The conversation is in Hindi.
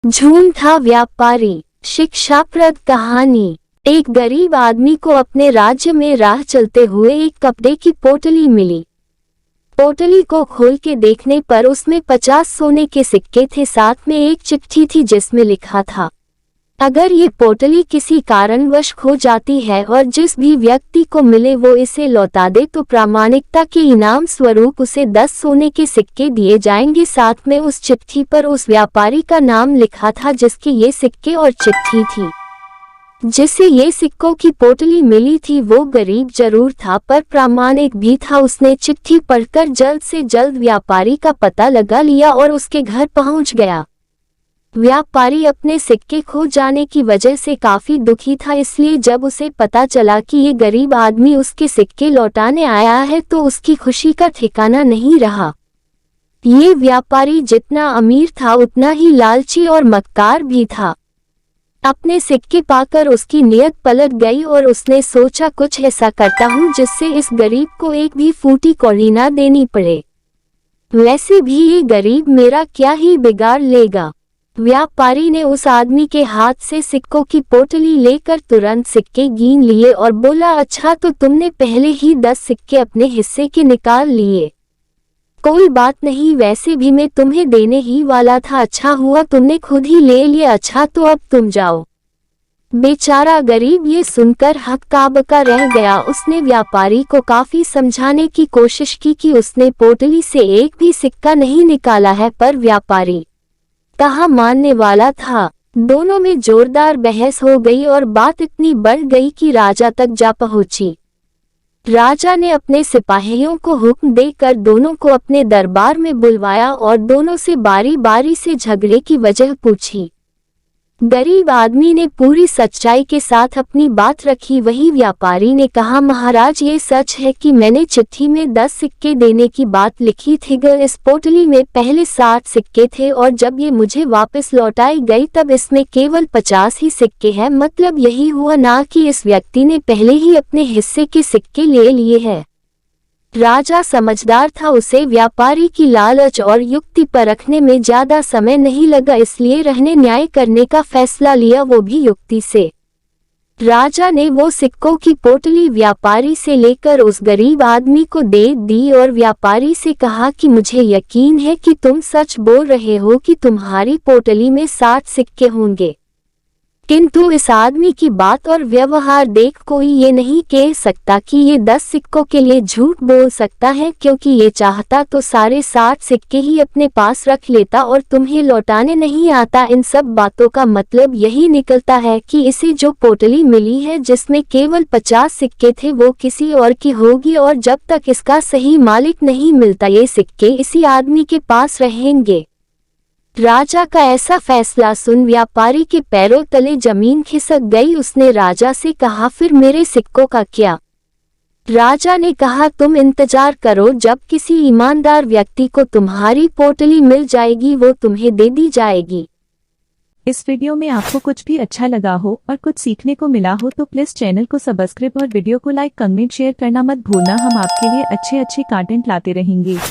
झूठा व्यापारी। शिक्षाप्रद कहानी। एक गरीब आदमी को अपने राज्य में राह चलते हुए एक कपड़े की पोटली मिली। पोटली को खोल के देखने पर उसमें 50 सोने के सिक्के थे, साथ में एक चिट्ठी थी जिसमें लिखा था, अगर ये पोटली किसी कारणवश खो जाती है और जिस भी व्यक्ति को मिले वो इसे लौटा दे तो प्रामाणिकता के इनाम स्वरूप उसे 10 सोने के सिक्के दिए जाएंगे। साथ में उस चिट्ठी पर उस व्यापारी का नाम लिखा था जिसके ये सिक्के और चिट्ठी थी। जिसे ये सिक्कों की पोटली मिली थी वो गरीब जरूर था पर प्रामाणिक भी था। उसने चिट्ठी पढ़कर जल्द से जल्द व्यापारी का पता लगा लिया और उसके घर पहुंच गया। व्यापारी अपने सिक्के खो जाने की वजह से काफी दुखी था, इसलिए जब उसे पता चला कि ये गरीब आदमी उसके सिक्के लौटाने आया है तो उसकी खुशी का ठिकाना नहीं रहा। ये व्यापारी जितना अमीर था उतना ही लालची और मक्कार भी था। अपने सिक्के पाकर उसकी नीयत पलट गई और उसने सोचा कुछ ऐसा करता हूँ जिससे इस गरीब को एक भी फूटी कौड़ी ना देनी पड़े। वैसे भी ये गरीब मेरा क्या ही बिगाड़ लेगा। व्यापारी ने उस आदमी के हाथ से सिक्कों की पोटली लेकर तुरंत सिक्के गिन लिए और बोला, अच्छा तो तुमने पहले ही 10 सिक्के अपने हिस्से के निकाल लिए। कोई बात नहीं, वैसे भी मैं तुम्हें देने ही वाला था, अच्छा हुआ तुमने खुद ही ले लिए। अच्छा तो अब तुम जाओ। बेचारा गरीब ये सुनकर हक्का-बक्का रह गया। उसने व्यापारी को काफी समझाने की कोशिश की कि उसने पोटली से एक भी सिक्का नहीं निकाला है, पर व्यापारी कहाँ मानने वाला था। दोनों में जोरदार बहस हो गई और बात इतनी बढ़ गई कि राजा तक जा पहुंची। राजा ने अपने सिपाहियों को हुक्म देकर दोनों को अपने दरबार में बुलवाया और दोनों से बारी बारी से झगड़े की वजह पूछी। गरीब आदमी ने पूरी सच्चाई के साथ अपनी बात रखी। वही व्यापारी ने कहा, महाराज ये सच है कि मैंने चिट्ठी में 10 सिक्के देने की बात लिखी थी। इस पोटली में पहले 60 सिक्के थे और जब ये मुझे वापस लौटाई गई तब इसमें केवल 50 ही सिक्के हैं। मतलब यही हुआ ना कि इस व्यक्ति ने पहले ही अपने हिस्से के सिक्के ले लिए हैं। राजा समझदार था, उसे व्यापारी की लालच और युक्ति परखने में ज्यादा समय नहीं लगा, इसलिए रहने न्याय करने का फैसला लिया, वो भी युक्ति से। राजा ने वो सिक्कों की पोटली व्यापारी से लेकर उस गरीब आदमी को दे दी और व्यापारी से कहा कि मुझे यकीन है कि तुम सच बोल रहे हो कि तुम्हारी पोटली में 60 सिक्के होंगे, किंतु इस आदमी की बात और व्यवहार देख कोई ये नहीं कह सकता कि ये 10 सिक्कों के लिए झूठ बोल सकता है, क्योंकि ये चाहता तो सारे 60 सिक्के ही अपने पास रख लेता और तुम्हें लौटाने नहीं आता। इन सब बातों का मतलब यही निकलता है कि इसे जो पोटली मिली है जिसमें केवल 50 सिक्के थे वो किसी और की होगी और जब तक इसका सही मालिक नहीं मिलता ये सिक्के इसी आदमी के पास रहेंगे। राजा का ऐसा फैसला सुन व्यापारी के पैरों तले जमीन खिसक गई। उसने राजा से कहा, फिर मेरे सिक्कों का क्या? राजा ने कहा, तुम इंतजार करो, जब किसी ईमानदार व्यक्ति को तुम्हारी पोटली मिल जाएगी वो तुम्हें दे दी जाएगी। इस वीडियो में आपको कुछ भी अच्छा लगा हो और कुछ सीखने को मिला हो तो प्लीज चैनल को सब्सक्राइब और वीडियो को लाइक, कमेंट, शेयर करना मत भूलना। हम आपके लिए अच्छे कंटेंट लाते रहेंगे।